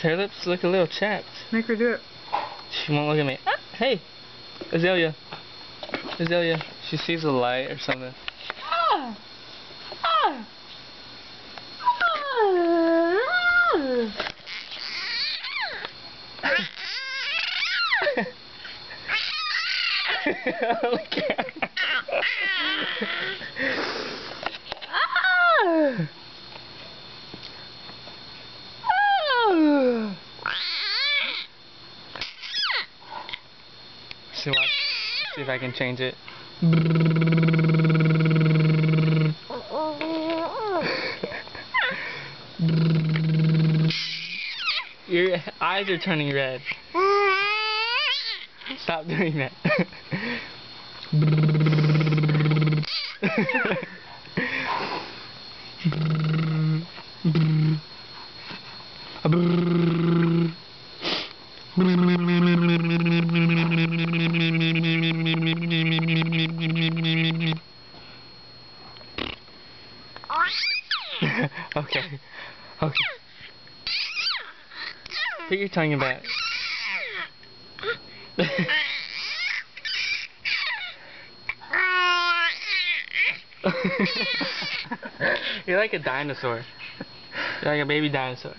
Her lips look a little chapped. Make her do it. She won't look at me. Ah, hey! Azalea. Azalea. She sees a light or something. Ah! Ah! Look at her. See what? See if I can change it. Your eyes are turning red. Stop doing that. Okay. Okay. Put your tongue back. You're like a dinosaur. You're like a baby dinosaur.